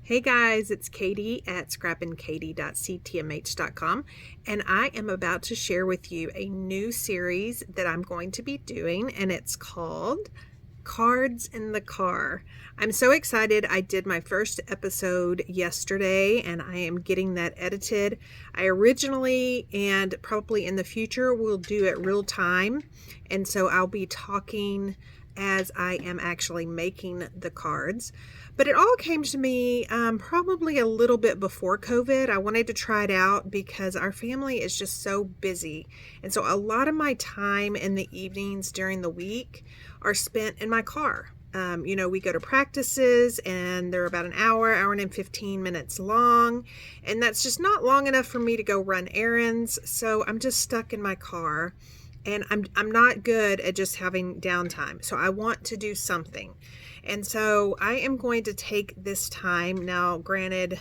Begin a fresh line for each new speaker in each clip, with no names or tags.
Hey guys, it's Katie at scrappinkaty.ctmh.com, and I am about to share with you a new series that I'm going to be doing, and it's called Cards in the Car. I'm so excited. I did my first episode yesterday, and I am getting that edited. I originally and probably in the future will do it real time, and so I'll be talking as I am actually making the cards. But it all came to me probably a little bit before COVID. I wanted to try it out because our family is just so busy. And so a lot of my time in the evenings during the week are spent in my car. We go to practices and they're about an hour and 15 minutes long. And that's just not long enough for me to go run errands. So I'm just stuck in my car. And I'm not good at just having downtime. So I want to do something. And so I am going to take this time. Now, granted,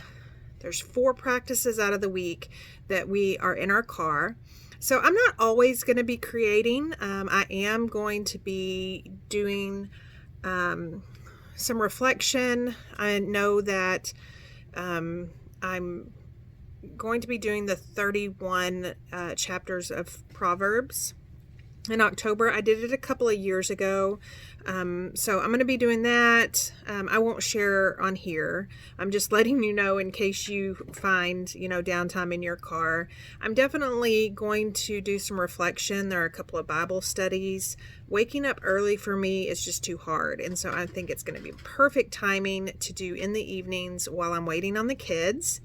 there's 4 practices out of the week that we are in our car. So I'm not always going to be creating. I am going to be doing some reflection. I know that I'm going to be doing the 31 chapters of Proverbs in October. I did it a couple of years ago. So I'm going to be doing that. I won't share on here. I'm just letting you know in case you find, downtime in your car. I'm definitely going to do some reflection. There are a couple of Bible studies. Waking up early for me is just too hard. And so I think it's going to be perfect timing to do in the evenings while I'm waiting on the kids.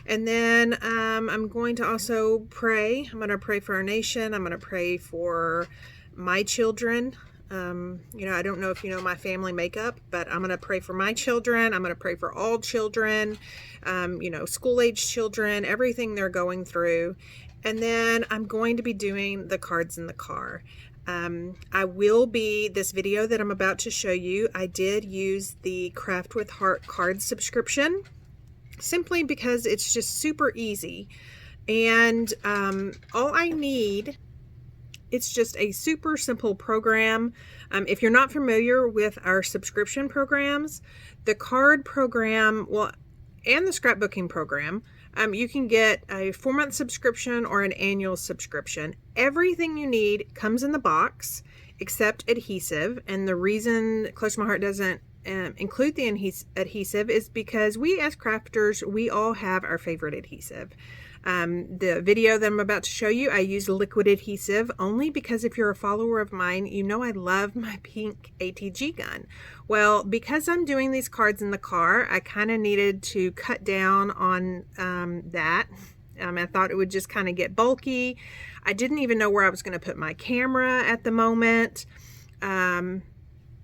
And then I'm going to also pray. I'm going to pray for our nation. I'm going to pray for my children. I don't know if you know my family makeup, but I'm going to pray for my children. I'm going to pray for all children, school-age children, everything they're going through. And then I'm going to be doing the cards in the car. This video that I'm about to show you, I did use the Craft with Heart card subscription, simply because it's just super easy. And all I need, it's just a super simple program. If you're not familiar with our subscription programs, the card program, and the scrapbooking program, you can get a 4-month subscription or an annual subscription. Everything you need comes in the box except adhesive. And the reason Close to My Heart doesn't include the adhesive is because we as crafters, we all have our favorite adhesive. The video that I'm about to show you, I use liquid adhesive only because if you're a follower of mine, you know I love my pink ATG gun. Well, because I'm doing these cards in the car, I kind of needed to cut down on that. I thought it would just kind of get bulky. I didn't even know where I was going to put my camera at the moment.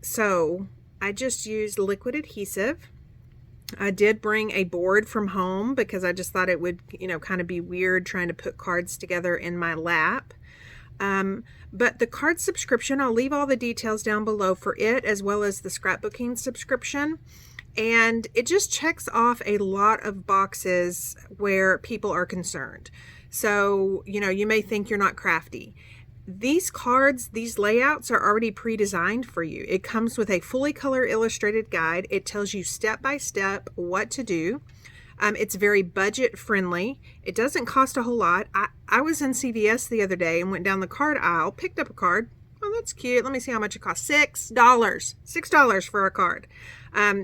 So I just used liquid adhesive. I did bring a board from home because I just thought it would, kind of be weird trying to put cards together in my lap. But the card subscription, I'll leave all the details down below for it, as well as the scrapbooking subscription. And it just checks off a lot of boxes where people are concerned. So, you may think you're not crafty. These cards, these layouts are already pre-designed for you. It comes with a fully color illustrated guide. It tells you step by step what to do. It's very budget friendly. It doesn't cost a whole lot. I was in CVS the other day and went down the card aisle, picked up a card. Oh, that's cute. Let me see how much it costs. $6. $6 for a card.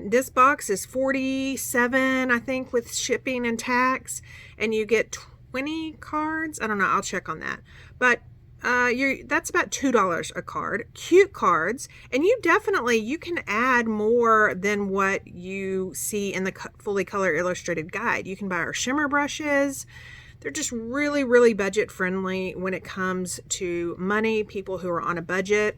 This box is $47, I think, with shipping and tax. And you get 20 cards. I don't know. I'll check on that. But that's about $2 a card. Cute cards, and you can add more than what you see in the fully color illustrated guide. You can buy our shimmer brushes. They're just really, really budget friendly when it comes to money. People who are on a budget,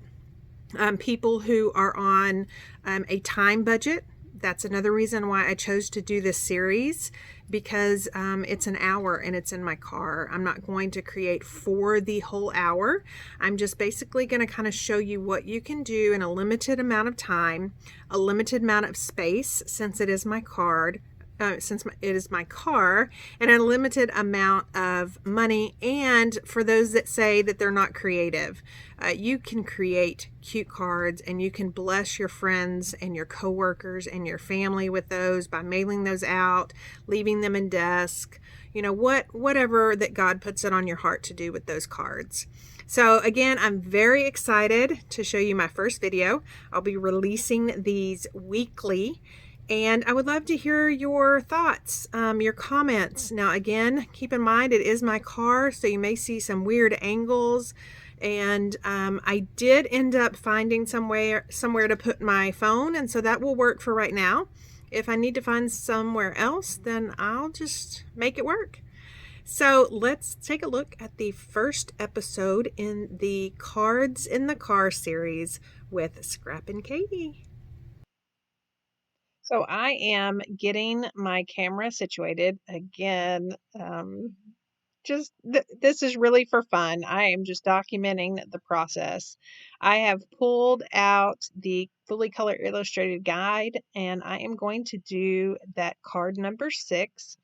people who are on a time budget. That's another reason why I chose to do this series, because it's an hour and it's in my car. I'm not going to create for the whole hour. I'm just basically going to kind of show you what you can do in a limited amount of time, a limited amount of space, since it is my car, since it is my car, and a limited amount of money. And for those that say that they're not creative, you can create cute cards, and you can bless your friends and your coworkers and your family with those by mailing those out, leaving them in desk, whatever that God puts it on your heart to do with those cards. So again, I'm very excited to show you my first video. I'll be releasing these weekly, and I would love to hear your thoughts, your comments. Now, again, keep in mind it is my car, so you may see some weird angles. And I did end up finding somewhere to put my phone, and so that will work for right now. If I need to find somewhere else, then I'll just make it work. So let's take a look at the first episode in the Cards in the Car series with Scrappinkaty. So I am getting my camera situated again. This is really for fun. I am just documenting the process. I have pulled out the fully color illustrated guide, and I am going to do that card number 6.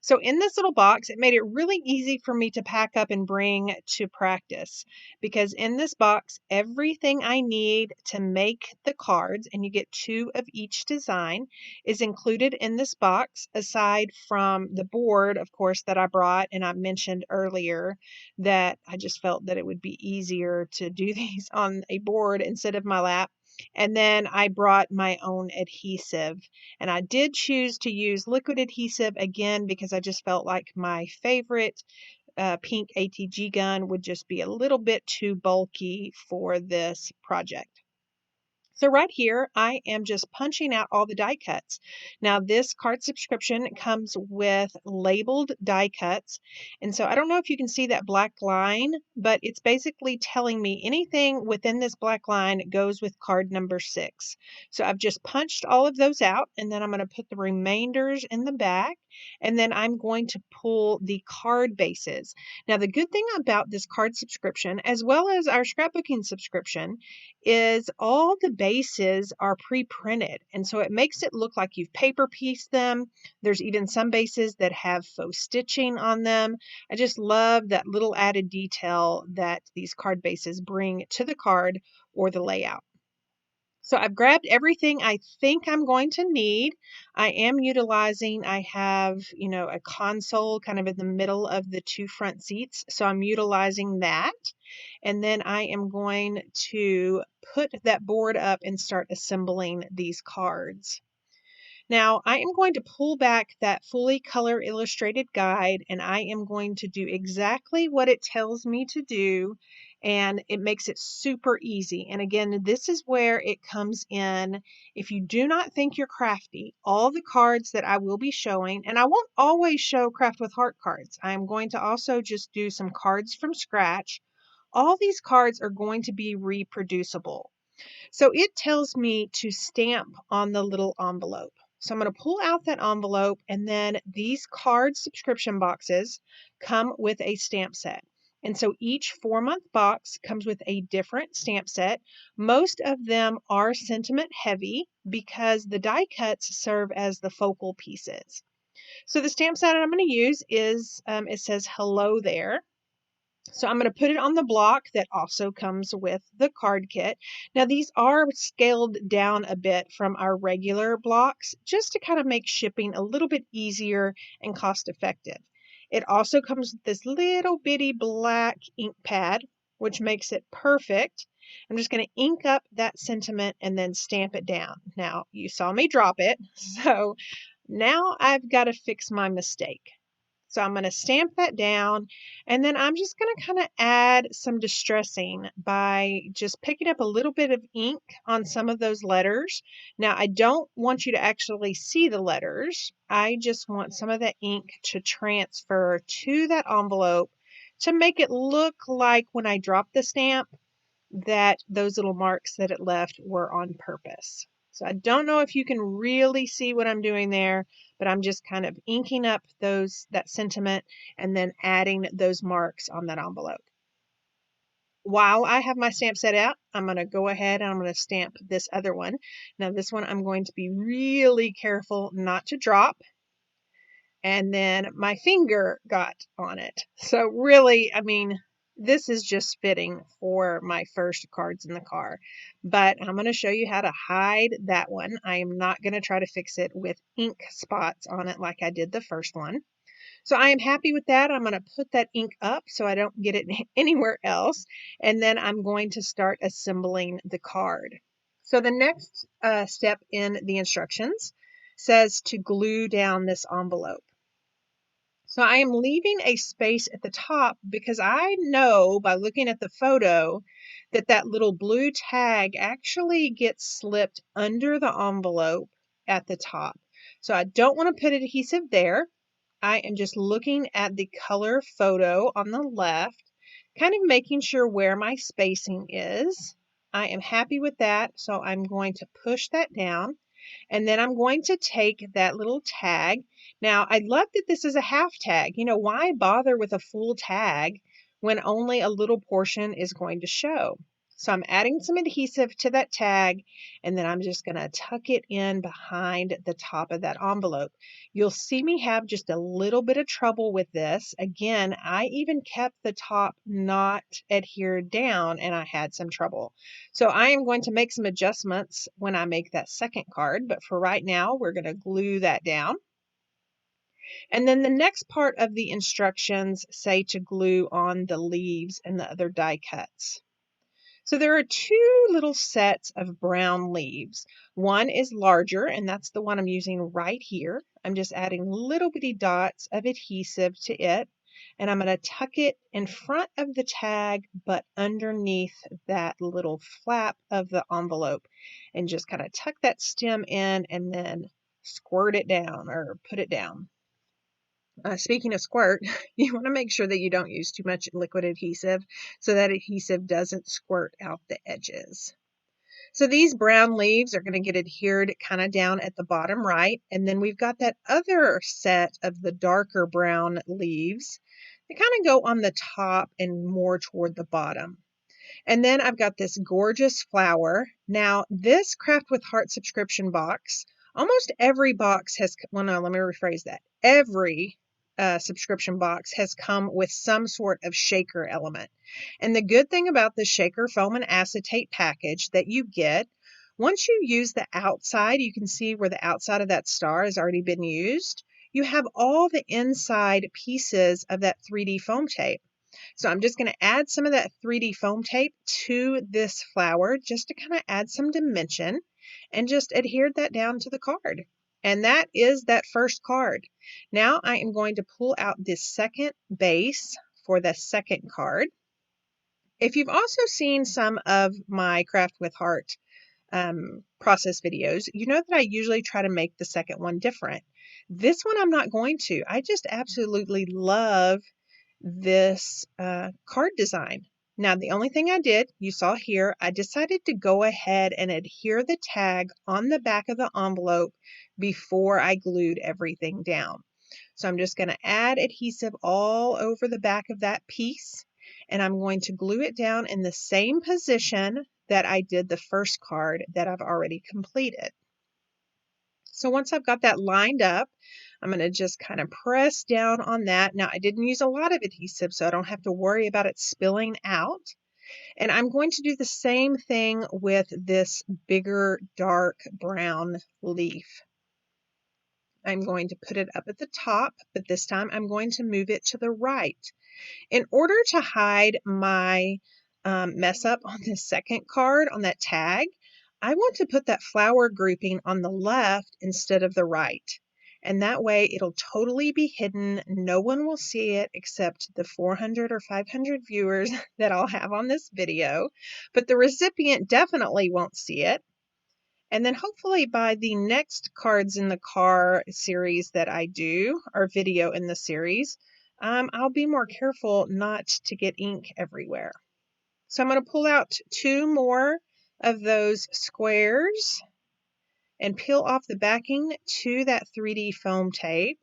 So in this little box, it made it really easy for me to pack up and bring to practice, because in this box, everything I need to make the cards, and you get 2 of each design, is included in this box, aside from the board, of course, that I brought. And I mentioned earlier that I just felt that it would be easier to do these on a board instead of my lap. And then I brought my own adhesive, and I did choose to use liquid adhesive again because I just felt like my favorite pink ATG gun would just be a little bit too bulky for this project. So right here, I am just punching out all the die cuts. Now, this card subscription comes with labeled die cuts. And so I don't know if you can see that black line, but it's basically telling me anything within this black line goes with card number 6. So I've just punched all of those out, and then I'm going to put the remainders in the back, and then I'm going to pull the card bases. Now, the good thing about this card subscription, as well as our scrapbooking subscription, is all the bases are pre-printed, and so it makes it look like you've paper pieced them. There's even some bases that have faux stitching on them. I just love that little added detail that these card bases bring to the card or the layout. So I've grabbed everything I think I'm going to need. I have, a console kind of in the middle of the 2 front seats. So I'm utilizing that. And then I am going to put that board up and start assembling these cards. Now, I am going to pull back that fully color illustrated guide, and I am going to do exactly what it tells me to do, and it makes it super easy. And again, this is where it comes in. If you do not think you're crafty, all the cards that I will be showing, and I won't always show Craft with Heart cards. I'm going to also just do some cards from scratch. All these cards are going to be reproducible. So it tells me to stamp on the little envelope. So I'm going to pull out that envelope, and then these card subscription boxes come with a stamp set. And so each 4-month box comes with a different stamp set. Most of them are sentiment heavy because the die cuts serve as the focal pieces. So the stamp set I'm going to use is, it says hello there. So I'm going to put it on the block that also comes with the card kit. Now, these are scaled down a bit from our regular blocks just to kind of make shipping a little bit easier and cost effective. It also comes with this little bitty black ink pad, which makes it perfect. I'm just going to ink up that sentiment and then stamp it down. Now, you saw me drop it, so now I've got to fix my mistake. So I'm going to stamp that down, and then I'm just going to kind of add some distressing by just picking up a little bit of ink on some of those letters. Now, I don't want you to actually see the letters. I just want some of that ink to transfer to that envelope to make it look like when I dropped the stamp that those little marks that it left were on purpose. So I don't know if you can really see what I'm doing there, but I'm just kind of inking up that sentiment and then adding those marks on that envelope. While I have my stamp set out, I'm going to go ahead and I'm going to stamp this other one. Now this one I'm going to be really careful not to drop. and then my finger got on it. So really, I mean, this is just fitting for my first cards in the car. But I'm going to show you how to hide that one. I am not going to try to fix it with ink spots on it like I did the first one. So I am happy with that. I'm going to put that ink up so I don't get it anywhere else. And then I'm going to start assembling the card. So the next step in the instructions says to glue down this envelope. So I am leaving a space at the top because I know by looking at the photo that that little blue tag actually gets slipped under the envelope at the top. So I don't want to put adhesive there. I am just looking at the color photo on the left, kind of making sure where my spacing is. I am happy with that, so I'm going to push that down. And then I'm going to take that little tag. Now, I love that this is a half tag. You know, why bother with a full tag when only a little portion is going to show? So I'm adding some adhesive to that tag, and then I'm just going to tuck it in behind the top of that envelope. You'll see me have just a little bit of trouble with this. Again, I even kept the top not adhered down, and I had some trouble. So I am going to make some adjustments when I make that second card, but for right now, we're going to glue that down. And then the next part of the instructions say to glue on the leaves and the other die cuts. So there are two little sets of brown leaves. One is larger, and that's the one I'm using right here. I'm just adding little bitty dots of adhesive to it, and I'm going to tuck it in front of the tag, but underneath that little flap of the envelope, and just kind of tuck that stem in and then squirt it down or put it down. Speaking of squirt, you want to make sure that you don't use too much liquid adhesive so that adhesive doesn't squirt out the edges. So these brown leaves are going to get adhered kind of down at the bottom right. And then we've got that other set of the darker brown leaves. They kind of go on the top and more toward the bottom. And then I've got this gorgeous flower. Now, this Craft with Heart subscription box, almost every box has, well, no, let me rephrase that. Every subscription box has come with some sort of shaker element. And the good thing about the shaker foam and acetate package that you get, once you use the outside, you can see where the outside of that star has already been used. You have all the inside pieces of that 3D foam tape. So I'm just going to add some of that 3D foam tape to this flower just to kind of add some dimension and just adhere that down to the card. And that is that first card. Now I am going to pull out this second base for the second card. If you've also seen some of my Craft with Heart process videos, you know that I usually try to make the second one different. This one I'm not going to. I just absolutely love this card design. Now, the only thing I did, you saw here, I decided to go ahead and adhere the tag on the back of the envelope before I glued everything down. So I'm just going to add adhesive all over the back of that piece, and I'm going to glue it down in the same position that I did the first card that I've already completed. So once I've got that lined up, I'm going to just kind of press down on that. Now, I didn't use a lot of adhesive, so I don't have to worry about it spilling out. And I'm going to do the same thing with this bigger dark brown leaf. I'm going to put it up at the top, but this time I'm going to move it to the right. In order to hide my mess up on the second card on that tag, I want to put that flower grouping on the left instead of the right. And that way it'll totally be hidden. No one will see it except the 400 or 500 viewers that I'll have on this video. But the recipient definitely won't see it. And then hopefully by the next Cards in the Car series that I do, or video in the series, I'll be more careful not to get ink everywhere. So I'm going to pull out two more of those squares and peel off the backing to that 3D foam tape.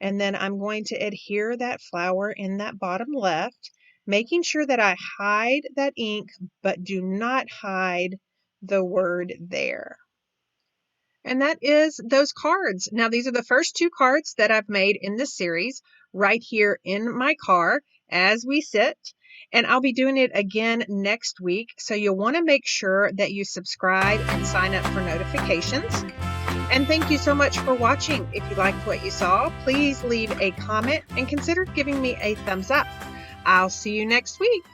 And then I'm going to adhere that flower in that bottom left, making sure that I hide that ink, but do not hide the word there. And that is those cards. Now, these are the first 2 cards that I've made in this series right here in my car as we sit. And I'll be doing it again next week. So you'll want to make sure that you subscribe and sign up for notifications. And thank you so much for watching. If you liked what you saw, please leave a comment and consider giving me a thumbs up. I'll see you next week.